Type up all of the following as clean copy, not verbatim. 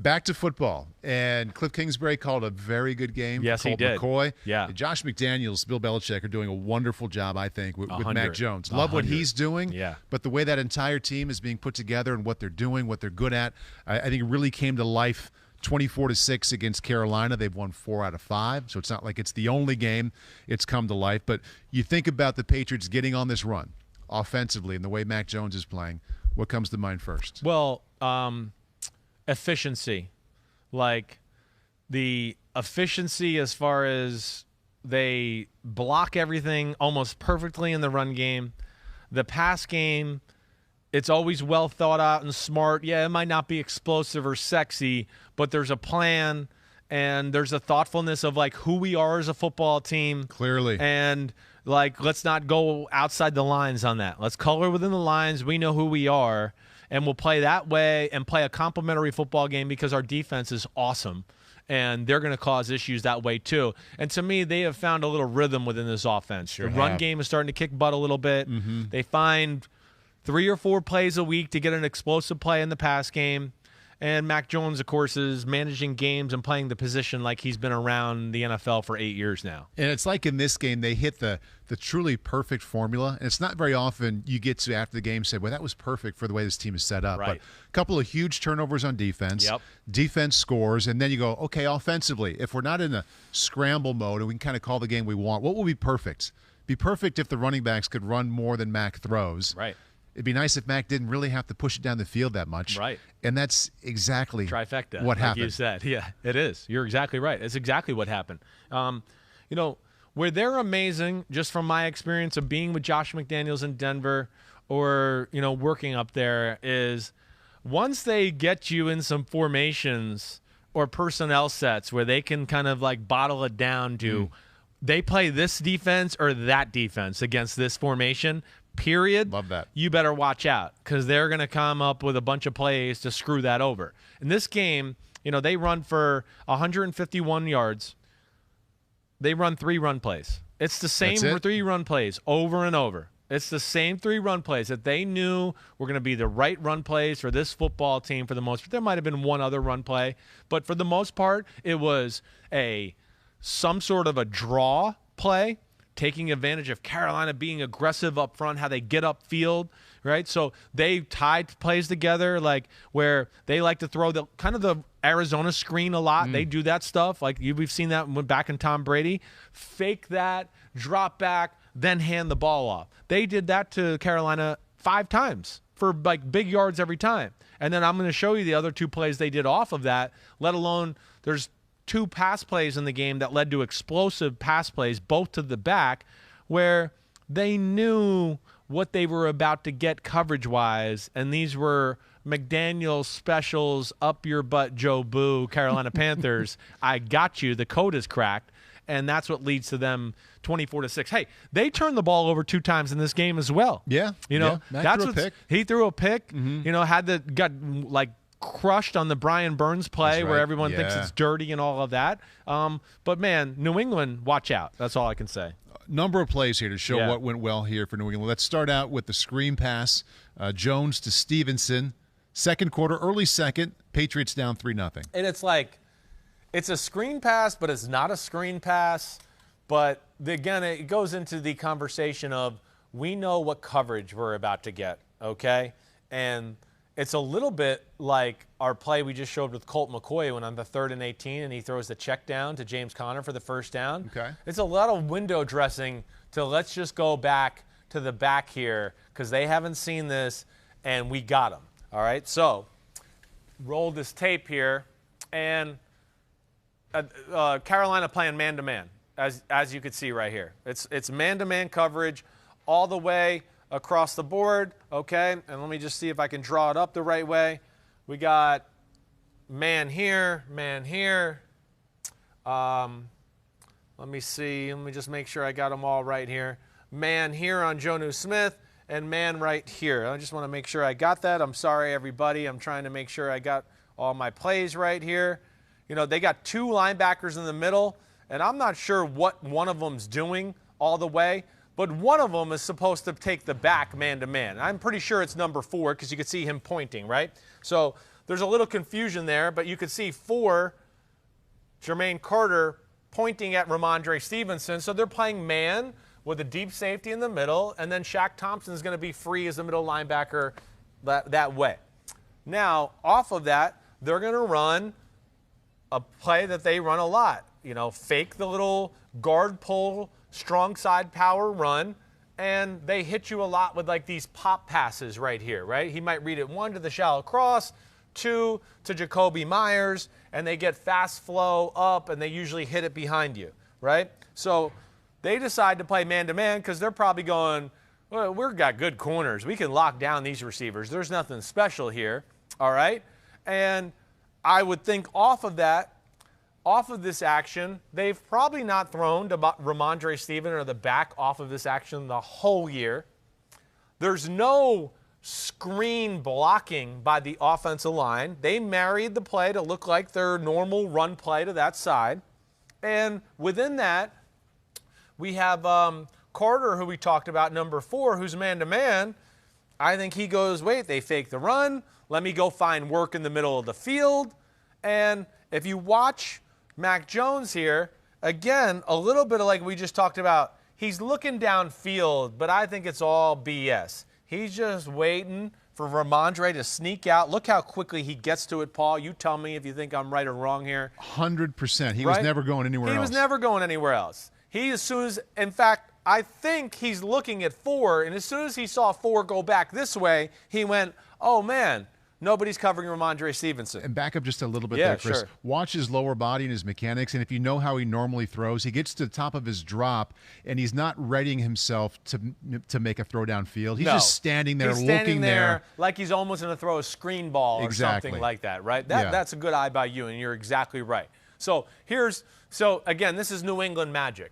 Back to football, and Cliff Kingsbury called a very good game. Yes, he did. McCoy. Yeah. And Josh McDaniels, Bill Belichick are doing a wonderful job, I think, with Mac Jones. Love 100. what he's doing, Yeah. but the way that entire team is being put together and what they're doing, what they're good at, I think it really came to life 24-6 against Carolina. They've won 4 out of 5, so it's not like it's the only game it's come to life. But you think about the Patriots getting on this run offensively and the way Mac Jones is playing, what comes to mind first? Well, efficiency. Like the efficiency as far as they block everything almost perfectly in the run game. The pass game, it's always well thought out and smart. Yeah, it might not be explosive or sexy, but there's a plan and there's a thoughtfulness of like who we are as a football team. Clearly. And like, let's not go outside the lines on that. Let's color within the lines. We know who we are. And we'll play that way and play a complementary football game because our defense is awesome. And they're going to cause issues that way too. And to me, they have found a little rhythm within this offense. The run game is starting to kick butt a little bit. Mm-hmm. They find 3 or 4 plays a week to get an explosive play in the pass game. And Mac Jones, of course, is managing games and playing the position like he's been around the NFL for 8 years now. And it's like in this game, they hit the truly perfect formula. And it's not very often you get to, after the game, say, well, that was perfect for the way this team is set up. Right. But a couple of huge turnovers on defense. Yep. Defense scores. And then you go, okay, offensively, if we're not in a scramble mode and we can kind of call the game we want, what will be perfect? Be perfect if the running backs could run more than Mac throws. Right. It'd be nice if Mac didn't really have to push it down the field that much. Right. And that's exactly Trifecta, what happened. Like you said. Yeah, it is. You're exactly right. It's exactly what happened. Where they're amazing, just from my experience of being with Josh McDaniels in Denver or, working up there, is once they get you in some formations or personnel sets where they can kind of like bottle it down to they play this defense or that defense against this formation, period. Love that. You better watch out because they're going to come up with a bunch of plays to screw that over. In this game, they run for 151 yards. They run 3 run plays. It's the same 3 run plays over and over. It's the same 3 run plays that they knew were going to be the right run plays for this football team for the most part. There might have been one other run play, but for the most part, it was some sort of a draw play, taking advantage of Carolina being aggressive up front, how they get upfield, right? So they tied plays together, like where they like to throw the kind of the Arizona screen a lot. They do that stuff. Like we've seen that back in Tom Brady. Fake that, drop back, then hand the ball off. They did that to Carolina 5 times for like big yards every time. And then I'm going to show you the other 2 plays they did off of that, let alone there's 2 pass plays in the game that led to explosive pass plays, both to the back, where they knew what they were about to get coverage-wise, and these were McDaniels specials, up your butt, Joe Boo, Carolina Panthers. I got you. The code is cracked, and that's what leads to them 24-6. Hey, they turned the ball over 2 times in this game as well. Yeah. Mac threw a pick. He threw a pick. Mm-hmm. Got like crushed on the Brian Burns play where everyone thinks it's dirty and all of that. But, man, New England, watch out. That's all I can say. Number of plays here to show what went well here for New England. Let's start out with the screen pass. Jones to Stevenson. Second quarter, early second, Patriots down 3-0. And it's like it's a screen pass, but it's not a screen pass. But, again, it goes into the conversation of we know what coverage we're about to get, okay? And it's a little bit like our play we just showed with Colt McCoy when on the 3rd and 18 and he throws the check down to James Conner for the first down. Okay. It's a lot of window dressing to let's just go back to the back here because they haven't seen this and we got them. All right, so roll this tape here, and Carolina playing man-to-man, as you can see right here. It's man-to-man coverage all the way across the board, okay? And let me just see if I can draw it up the right way. We got man here, man here. Let me see. Let me just make sure I got them all right here. Man here on Jonnu Smith and man right here. I just want to make sure I got that. I'm sorry, everybody. I'm trying to make sure I got all my plays right here. They got 2 linebackers in the middle, and I'm not sure what one of them's doing all the way. But one of them is supposed to take the back man-to-man. I'm pretty sure it's number 4 because you can see him pointing, right? So there's a little confusion there, but you could see 4, Jermaine Carter pointing at Ramondre Stevenson. So they're playing man with a deep safety in the middle, and then Shaq Thompson's going to be free as a middle linebacker that way. Now, off of that, they're going to run a play that they run a lot. Fake the little guard pull, strong side power run, and they hit you a lot with like these pop passes right here, right? He might read it 1 to the shallow cross, 2 to Jacoby Myers, and they get fast flow up, and they usually hit it behind you, right? So they decide to play man-to-man because they're probably going, well, we've got good corners. We can lock down these receivers. There's nothing special here, all right? And I would think off of this action, they've probably not thrown to Ramondre Stevenson or the back off of this action the whole year. There's no screen blocking by the offensive line. They married the play to look like their normal run play to that side. And within that, we have Carter, who we talked about, number 4, who's man-to-man. I think he goes, wait, they fake the run. Let me go find work in the middle of the field. And if you watch Mac Jones here, again, a little bit of like we just talked about, he's looking downfield, but I think it's all BS. He's just waiting for Ramondre to sneak out. Look how quickly he gets to it, Paul. You tell me if you think I'm right or wrong here. 100%. He was never going anywhere else. He was never going anywhere else. In fact, I think he's looking at 4, and as soon as he saw 4 go back this way, he went, oh, man, nobody's covering Ramondre Stevenson. And back up just a little bit there, Chris. Sure. Watch his lower body and his mechanics, and if you know how he normally throws, he gets to the top of his drop, and he's not readying himself to make a throw downfield. He's just standing there looking there. Like he's almost going to throw a screen ball or something like that, right? That's a good eye by you, and you're exactly right. So again, this is New England magic.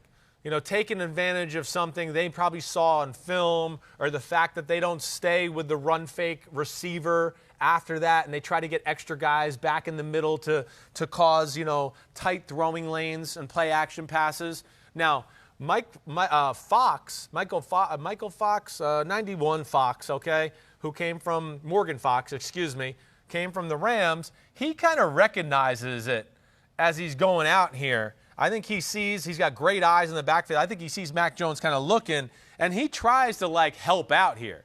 Taking advantage of something they probably saw on film, or the fact that they don't stay with the run fake receiver after that, and they try to get extra guys back in the middle to cause, tight throwing lanes and play action passes. Now, Michael Fox, 91 Fox, okay, who came from Morgan Fox, came from the Rams. He kind of recognizes it as he's going out here. I think he's got great eyes in the backfield. I think he sees Mac Jones kind of looking, and he tries to, help out here.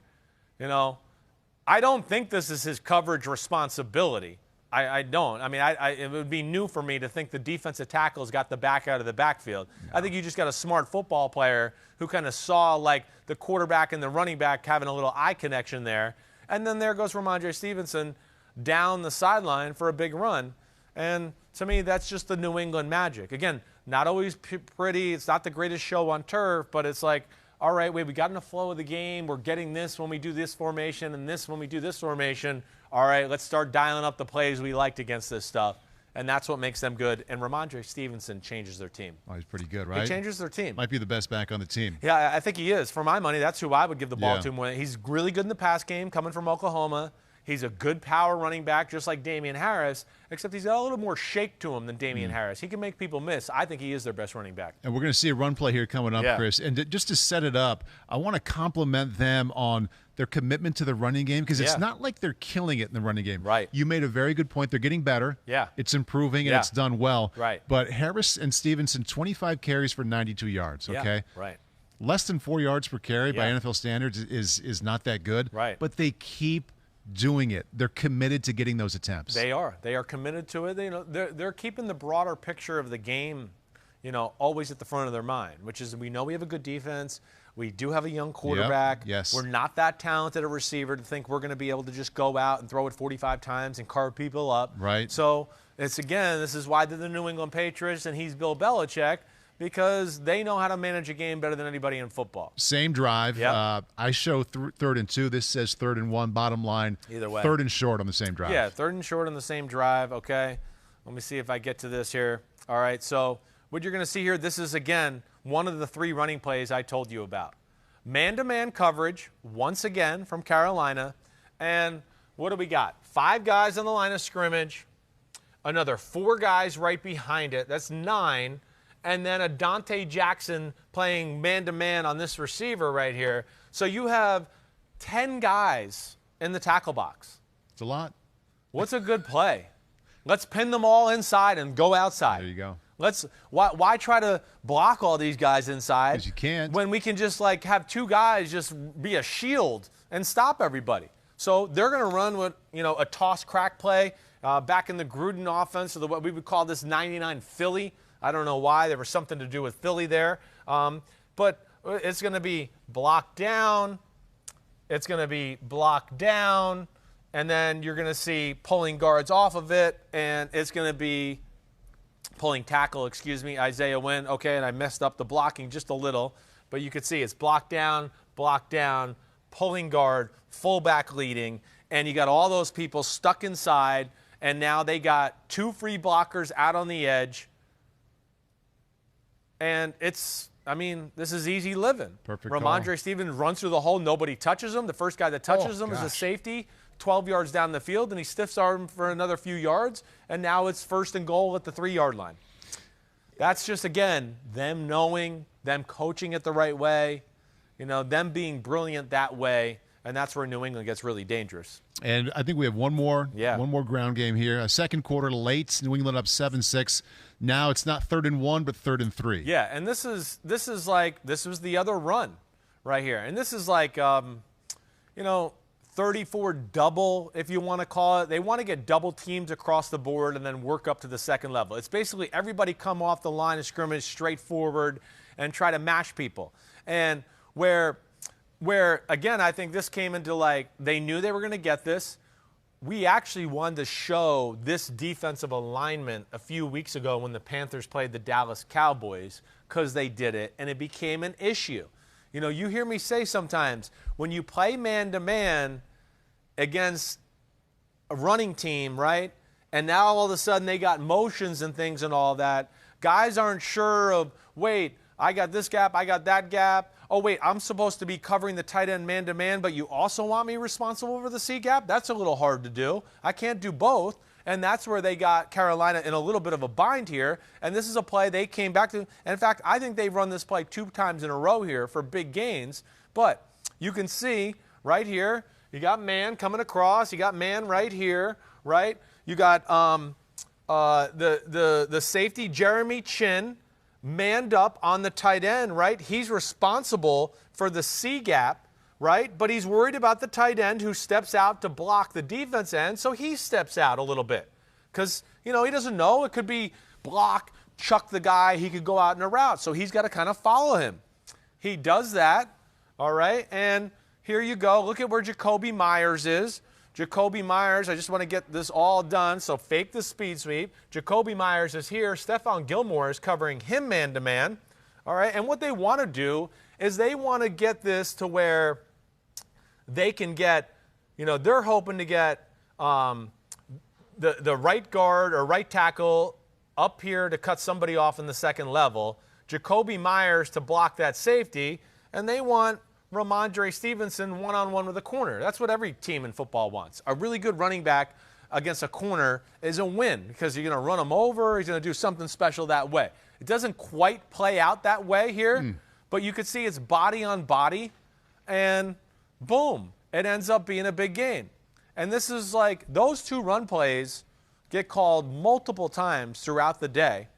I don't think this is his coverage responsibility. I don't. I mean, it would be new for me to think the defensive tackle's got the back out of the backfield. No. I think you just got a smart football player who kind of saw, the quarterback and the running back having a little eye connection there. And then there goes Ramondre Stevenson down the sideline for a big run. And to me, that's just the New England magic. Again, not always pretty. It's not the greatest show on turf, but it's like, all right, wait, we got in the flow of the game. We're getting this when we do this formation and this when we do this formation. All right, let's start dialing up the plays we liked against this stuff. And that's what makes them good. And Ramondre Stevenson changes their team. Oh, he's pretty good, right? He changes their team. Might be the best back on the team. Yeah, I think he is. For my money, that's who I would give the ball to more. He's really good in the pass game, coming from Oklahoma. He's a good power running back, just like Damian Harris, except he's got a little more shake to him than Damian Harris. He can make people miss. I think he is their best running back. And we're going to see a run play here coming up, Chris. And just to set it up, I want to compliment them on their commitment to the running game, because it's not like they're killing it in the running game. Right. You made a very good point. They're getting better. Yeah. It's improving, and it's done well. Right. But Harris and Stevenson, 25 carries for 92 yards, okay? Yeah. Right. Less than 4 yards per carry by NFL standards is not that good. Right. But they keep doing it. They're committed to getting those attempts. They are. They are committed to it. They're keeping the broader picture of the game, always at the front of their mind, which is we know we have a good defense. We do have a young quarterback. Yes. We're not that talented a receiver to think we're going to be able to just go out and throw it 45 times and carve people up. Right. So this is why they're the New England Patriots and he's Bill Belichick, because they know how to manage a game better than anybody in football. Same drive. Yep. I show 3rd and 2. This says 3rd and 1. Bottom line, either way. 3rd and short on the same drive. Yeah, 3rd and short on the same drive. Okay. Let me see if I get to this here. All right, so what you're going to see here, this is, again, one of the 3 running plays I told you about. Man-to-man coverage, once again, from Carolina. And what do we got? 5 guys on the line of scrimmage, another 4 guys right behind it. That's 9. And then a Dante Jackson playing man-to-man on this receiver right here. So you have 10 guys in the tackle box. It's a lot. What's a good play? Let's pin them all inside and go outside. There you go. Why try to block all these guys inside? Because you can't. When we can just like have two guys just be a shield and stop everybody. So they're going to run with a toss crack play back in the Gruden offense, or what we would call this 99 Philly. I don't know why. There was something to do with Philly there. But it's going to be blocked down. It's going to be blocked down. And then you're going to see pulling guards off of it. And it's going to be pulling tackle, Isaiah Wynn. Okay, and I messed up the blocking just a little. But you could see it's blocked down, pulling guard, fullback leading. And you got all those people stuck inside. And now they got two free blockers out on the edge. And this is easy living. Perfect. Ramondre Stevens runs through the hole. Nobody touches him. The first guy that touches him is a safety, 12 yards down the field, and he stiffs arm for another few yards, and now it's 1st and goal at the 3-yard line. That's just, again, them knowing, them coaching it the right way, them being brilliant that way, and that's where New England gets really dangerous. And I think we have one more ground game here. A second quarter late, New England up 7-6. Now it's not 3rd and 1, but 3rd and 3. Yeah, and this was the other run right here. And this is like 34 double, if you want to call it. They want to get double teams across the board and then work up to the second level. It's basically everybody come off the line of scrimmage straight forward and try to mash people. And where again, I think this came into they knew they were going to get this. We actually wanted to show this defensive alignment a few weeks ago when the Panthers played the Dallas Cowboys, because they did it, and it became an issue. You hear me say sometimes, when you play man-to-man against a running team, right, and now all of a sudden they got motions and things and all that, guys aren't sure of, wait, I got this gap, I got that gap. Oh, wait, I'm supposed to be covering the tight end man-to-man, but you also want me responsible for the C gap? That's a little hard to do. I can't do both. And that's where they got Carolina in a little bit of a bind here. And this is a play they came back to. And in fact, I think they've run this play 2 times in a row here for big gains. But you can see right here, you got man coming across. You got man right here, right? You got the safety, Jeremy Chin, manned up on the tight end, right? He's responsible for the C gap, right? But he's worried about the tight end who steps out to block the defense end, so he steps out a little bit. Because, he doesn't know. It could be block, chuck the guy. He could go out in a route, so he's got to kind of follow him. He does that, all right? And here you go. Look at where Jacoby Myers is. Jacoby Myers, I just want to get this all done, so fake the speed sweep. Jacoby Myers is here. Stephon Gilmore is covering him man-to-man. All right, and what they want to do is they want to get this to where they can get, they're hoping to get the right guard or right tackle up here to cut somebody off in the second level, Jacoby Myers to block that safety, and they want Ramondre Stevenson one-on-one with a corner. That's what every team in football wants. A really good running back against a corner is a win, because you're going to run him over. He's going to do something special that way. It doesn't quite play out that way here, but you could see it's body on body, and boom, it ends up being a big game. And this is like, those 2 run plays get called multiple times throughout the day.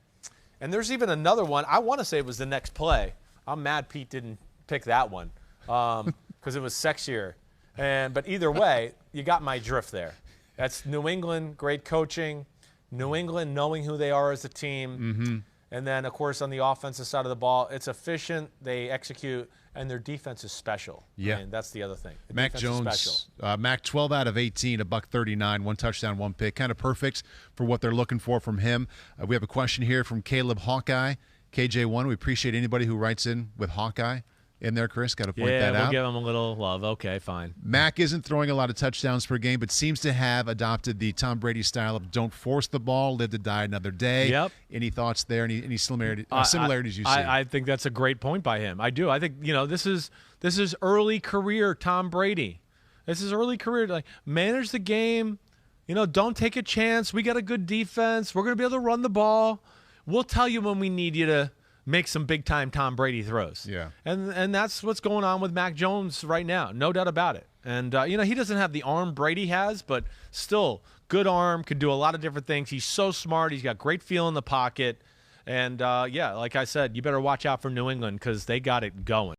And there's even another one. I want to say it was the next play. I'm mad Pete didn't pick that one. Because it was sexier. But either way, you got my drift there. That's New England, great coaching. New England knowing who they are as a team. And then, of course, on the offensive side of the ball, it's efficient. They execute, and their defense is special. Yeah. And that's the other thing. The Mac Jones, Mac 12 out of 18, $139, 1 touchdown, 1 pick. Kind of perfect for what they're looking for from him. We have a question here from Caleb Hawkeye, KJ1. We appreciate anybody who writes in with Hawkeye in there, Chris. Got to point that out. Yeah, we'll give him a little love. Okay, fine. Mac isn't throwing a lot of touchdowns per game, but seems to have adopted the Tom Brady style of don't force the ball, live to die another day. Yep. Any thoughts there? Any similarities you see? I think that's a great point by him. I do. I think, this is early career Tom Brady. This is early career. Like, manage the game. Don't take a chance. We got a good defense. We're going to be able to run the ball. We'll tell you when we need you to make some big-time Tom Brady throws. Yeah. And that's what's going on with Mac Jones right now, no doubt about it. And, he doesn't have the arm Brady has, but still good arm, could do a lot of different things. He's so smart. He's got great feel in the pocket. And, yeah, like I said, you better watch out for New England because they got it going.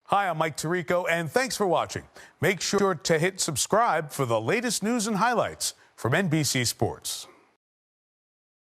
Hi, I'm Mike Tirico, and thanks for watching. Make sure to hit subscribe for the latest news and highlights from NBC Sports.